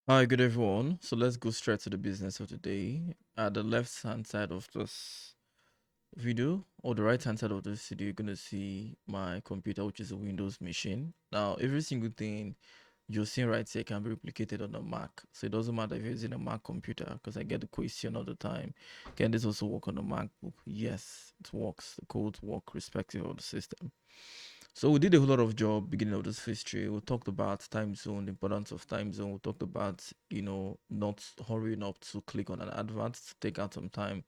Hi, good everyone. So let's go straight to the business of the day. At the left hand side of this video, or the right hand side of this video, you're gonna see my computer, which is a Windows machine. Now, every single thing you're seeing right here can be replicated on a Mac. So it doesn't matter if you're using a Mac computer, because I get the question all the time. Can this also work on a MacBook? Yes, it works. The codes work respective of the system. So we did a whole lot of job beginning of this history. We talked about time zone, the importance of time zone. We talked about, not hurrying up to click on an advert, to take out some time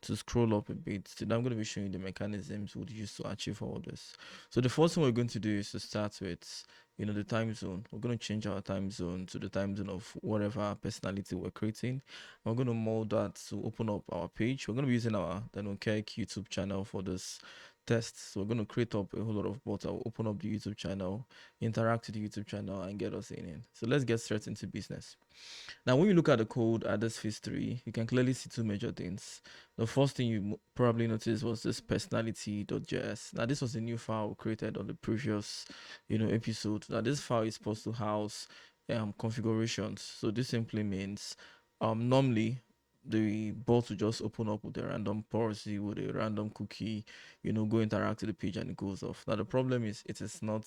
to scroll up a bit. Today I'm going to be showing you the mechanisms we'd use to achieve all this. So the first thing we're going to do is to start with, the time zone. We're going to change our time zone to the time zone of whatever personality we're creating. We're going to mold that to open up our page. We're going to be using our Denokek YouTube channel for this tests. So we're going to create up a whole lot of bots. I'll open up the YouTube channel, interact with the YouTube channel, and get us in. So let's get straight into business. Now, when you look at the code at this phase 3, you can clearly see two major things. The first thing you probably noticed was this personality.js. Now, this was a new file created on the previous, episode. Now, this file is supposed to house configurations. So this simply means normally the bot will just open up with a random policy with a random cookie, go interact with the page and it goes off. Now the problem is it is not,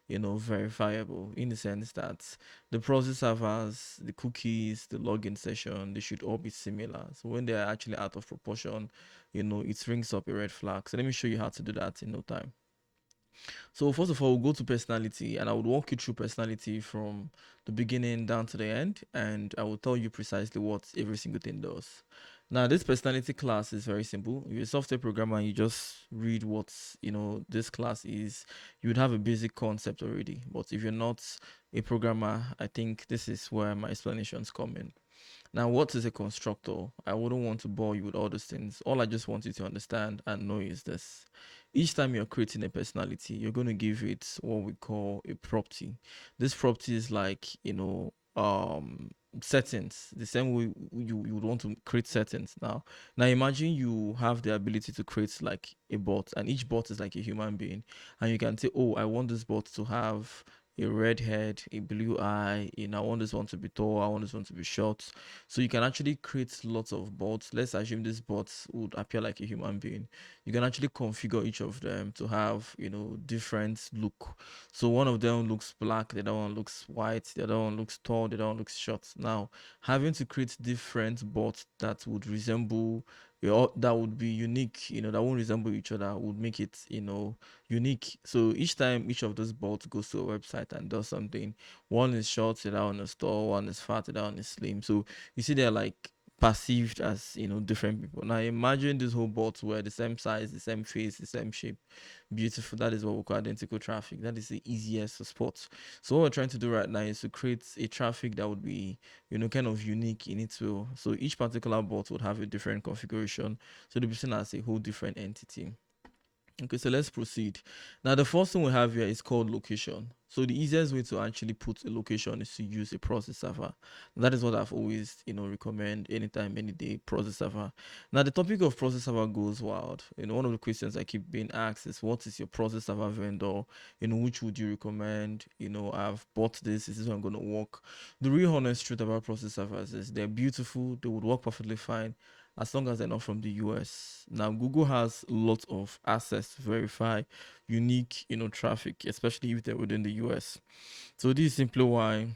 verifiable in the sense that the process servers, the cookies, the login session, they should all be similar. So when they are actually out of proportion, it rings up a red flag. So let me show you how to do that in no time. So first of all, we'll go to personality, and I would walk you through personality from the beginning down to the end, and I will tell you precisely what every single thing does. Now, this personality class is very simple. If you're a software programmer and you just read what this class is, you would have a basic concept already. But if you're not a programmer, I think this is where my explanations come in. Now, what is a constructor? I wouldn't want to bore you with all those things. All I just want you to understand and know is this. Each time you're creating a personality, you're going to give it what we call a property. This property is like, settings, the same way you would want to create settings. Now imagine you have the ability to create like a bot, and each bot is like a human being, and you can say, oh, I want this bot to have a red head, a blue eye, I want this one to be tall, I want this one to be short. So you can actually create lots of bots. Let's assume this bot would appear like a human being. You can actually configure each of them to have, different look. So one of them looks black, the other one looks white, the other one looks tall, the other one looks short. Now, having to create different bots that would resemble, that would be unique, that won't resemble each other, would make it, unique. So each time each of those bots goes to a website and does something, one is short, the other one is tall, one is fat, the other one is slim. So you see they're like perceived as different people. Now imagine this whole bot were the same size, the same face, the same shape. Beautiful. That is what we call identical traffic. That is the easiest to spot. So what we're trying to do right now is to create a traffic that would be kind of unique in its will. So each particular bot would have a different configuration, so they'll be seen as a whole different entity. Okay, so let's proceed. Now, the first thing we have here is called location. So the easiest way to actually put a location is to use a process server. That is what I've always, recommend anytime, any day, process server. Now, the topic of process server goes wild. One of the questions I keep being asked is, what is your process server vendor? Which would you recommend? I've bought this. Is this one going to work? The real honest truth about process servers is they're beautiful. They would work perfectly fine as long as they're not from the US. Now, Google has lots of access to verify unique, traffic, especially if they're within the US. So this is simply why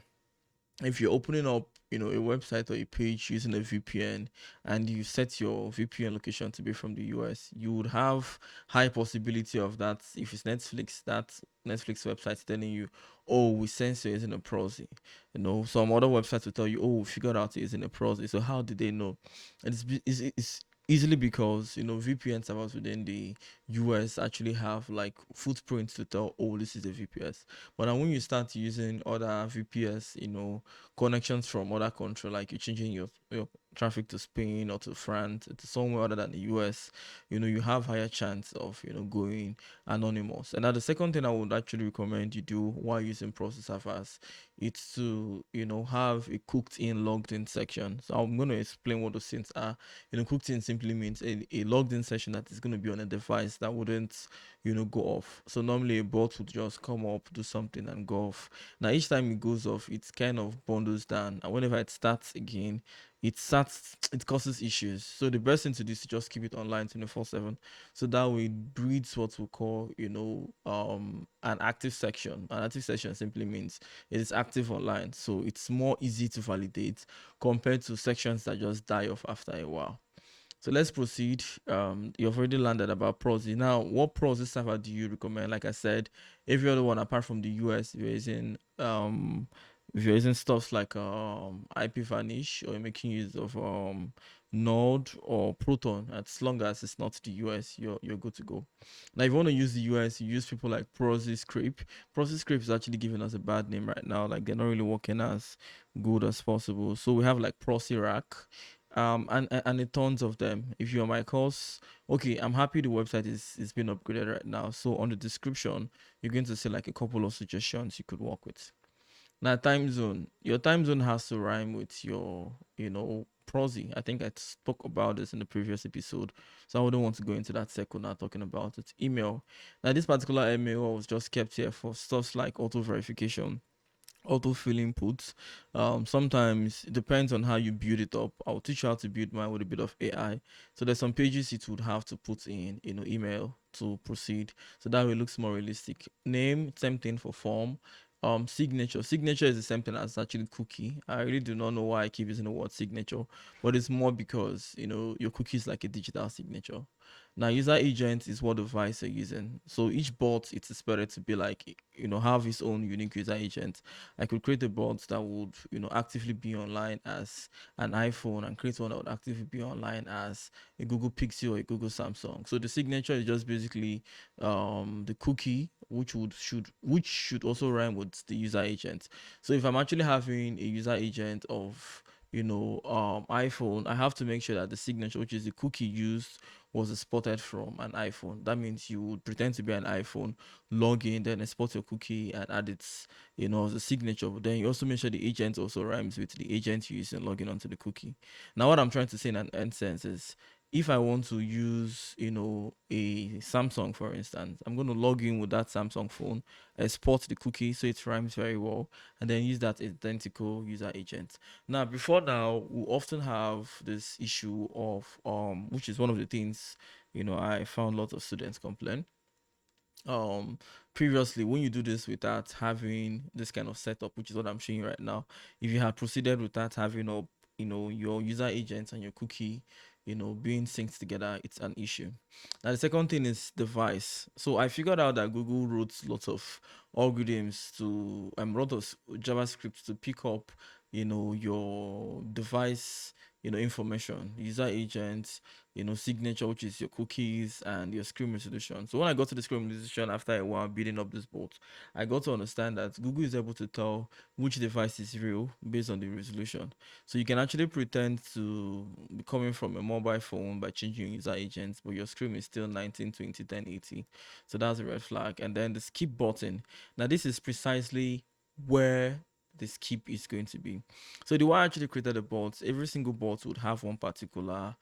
if you're opening up a website or a page using a VPN and you set your VPN location to be from the US, you would have high possibility of that. If it's Netflix, that Netflix website telling you, oh, we sense you're using a proxy. Some other websites will tell you, oh, we figured out you're using a proxy. So how did they know? And it's easily because VPN servers within the US actually have like footprints to tell, oh, this is a VPS. But now when you start using other VPS, connections from other country, like you're changing your traffic to Spain or to France, to somewhere other than the US, you have higher chance of going anonymous. And now the second thing I would actually recommend you do while using process servers, it's to have a cooked in logged in section. So I'm going to explain what those things are. Cooked in simply simply means a logged in session that is going to be on a device that wouldn't, go off. So normally a bot would just come up, do something, and go off. Now each time it goes off, it kind of bundles down, and whenever it starts again, it causes issues. So the best thing to do is to just keep it online 24/7. So that way it breeds what we call, an active section. An active section simply means it is active online. So it's more easy to validate compared to sections that just die off after a while. So let's proceed. You've already landed about proxy. Now, what proxy server do you recommend? Like I said, every other one apart from the US, if you're using stuff like IPVanish, or you're making use of Node or Proton, as long as it's not the US, you're good to go. Now, if you want to use the US, you use people like Proxy Script. Proxy Script is actually giving us a bad name right now. Like they're not really working as good as possible. So we have like Proxy Rack, and a tons of them. If you're my course, okay, I'm happy the website is being upgraded right now. So on the description, you're going to see like a couple of suggestions you could work with. Now, time zone. Your time zone has to rhyme with your, prosy. I think I spoke about this in the previous episode, so I wouldn't want to go into that circle now talking about it. Email. Now, this particular email was just kept here for stuff like auto verification, auto fill inputs. Sometimes it depends on how you build it up. I'll teach you how to build mine with a bit of AI. So there's some pages it would have to put in, email to proceed. So that way it looks more realistic. Name, same thing for form. Signature. Signature is the same thing as actually cookie. I really do not know why I keep using the word signature, but it's more because your cookie is like a digital signature. Now, user agent is what device you're using. So each bot it's expected to be like, have its own unique user agent. I could create a bot that would, actively be online as an iPhone, and create one that would actively be online as a Google Pixel or a Google Samsung. So the signature is just basically the cookie, which should also rhyme with the user agent. So if I'm actually having a user agent of iPhone, I have to make sure that the signature, which is the cookie used, was exported from an iPhone. That means you would pretend to be an iPhone, log in, then export your cookie and add its, as a signature. But then you also make sure the agent also rhymes with the agent you use and logging onto the cookie. Now, what I'm trying to say in an end sense is, if I want to use, a Samsung, for instance, I'm going to log in with that Samsung phone, export the cookie so it rhymes very well, and then use that identical user agent. Now, before now, we often have this issue of which is one of the things I found lots of students complain. um Previously, when you do this without having this kind of setup, which is what I'm showing you right now, if you had proceeded without having up your user agent and your cookie being synced together, it's an issue. Now the second thing is device. So I figured out that Google wrote lots of algorithms to wrote of JavaScript to pick up your device information, user agent, signature, which is your cookies, and your screen resolution. So when I got to the screen resolution after a while building up this bot, I got to understand that Google is able to tell which device is real based on the resolution. So you can actually pretend to be coming from a mobile phone by changing your user agents, but your screen is still 1920 1080. So that's a red flag. And then the skip button. Now this is precisely where the skip is going to be. So the way I actually created the bots, every single bot would have one particular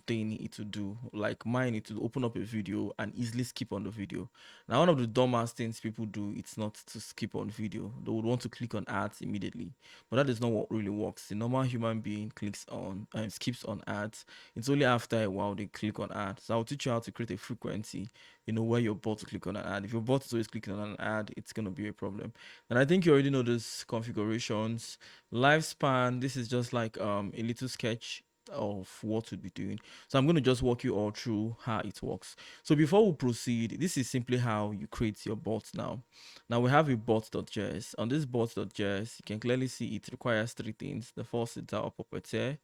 thing it to do. Like mine, it to open up a video and easily skip on the video. Now one of the dumbest things people do, it's not to skip on video. They would want to click on ads immediately, but that is not what really works. The normal human being clicks on and skips on ads. It's only after a while they click on ads. So I'll teach you how to create a frequency where your bot to click on an ad. If your bot is always clicking on an ad, it's gonna be a problem. And I think you already know these configurations. Lifespan, this is just like a little sketch of what we'll be doing. So I'm going to just walk you all through how it works. So before we proceed, this is simply how you create your bot now. Now we have a bot.js. On this bot.js, you can clearly see it requires three things. The first is our puppeteer,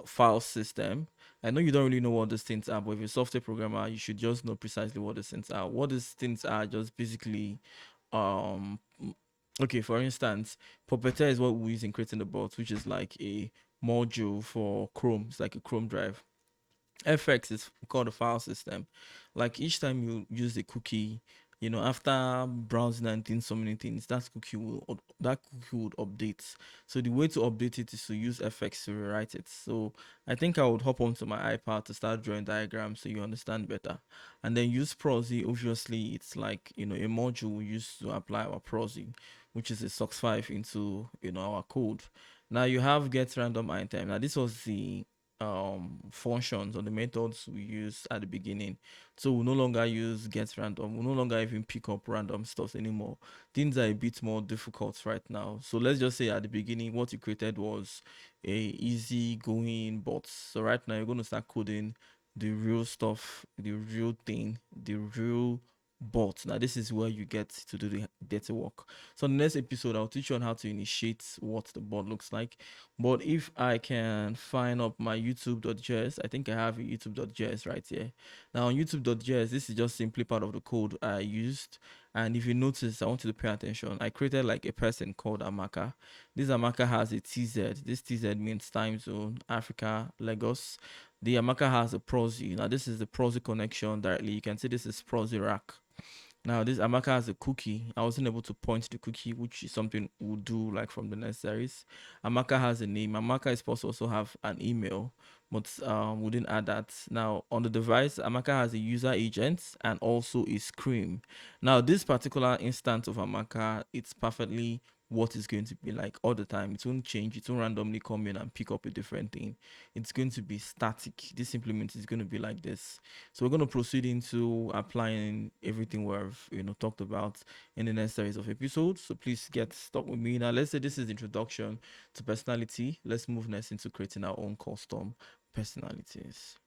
file system. I know you don't really know what these things are, but if you're a software programmer, you should just know precisely what these things are. What these things are just basically um okay, for instance, puppeteer is what we use in creating the bot, which is like a module for Chrome. It's like a Chrome drive. FX is called a file system. Like each time you use a cookie, After browsing and doing so many things, that cookie would update. So the way to update it is to use FX to rewrite it. So I think I would hop onto my iPad to start drawing diagrams so you understand better, and then use Prosy. Obviously, it's like a module we use to apply our Prosy, which is a SOX5 into our code. Now you have get random item. Now this was the functions or the methods we use at the beginning. So we no longer use get random. We no longer even pick up random stuff anymore. Things are a bit more difficult right now. So let's just say at the beginning, what you created was a easy going bot. So right now you're going to start coding the real stuff, the real thing, the real bot. Now this is where you get to do the dirty work. So in the next episode, I'll teach you on how to initiate what the bot looks like. But if I can find up my youtube.js, I think I have a youtube.js right here. Now on youtube.js, this is just simply part of the code I used. And if you notice, I want you to pay attention. I created like a person called Amaka. This Amaka has a TZ. This TZ means time zone, Africa, Lagos. The Amaka has a prosy. Now this is the prosy connection directly. You can see this is prosy rack. Now this Amaka has a cookie. I wasn't able to point to the cookie, which is something we'll do like from the next series. Amaka has a name. Amaka is supposed to also have an email, but we didn't add that. Now on the device, Amaka has a user agent and also a screen. Now this particular instance of Amaka, it's perfectly what it's going to be like all the time. It won't change. It won't randomly come in and pick up a different thing. It's going to be static. This implement is going to be like this. So we're going to proceed into applying everything we've talked about in the next series of episodes. So please get stuck with me. Now let's say this is the introduction to personality. Let's move next into creating our own custom personalities.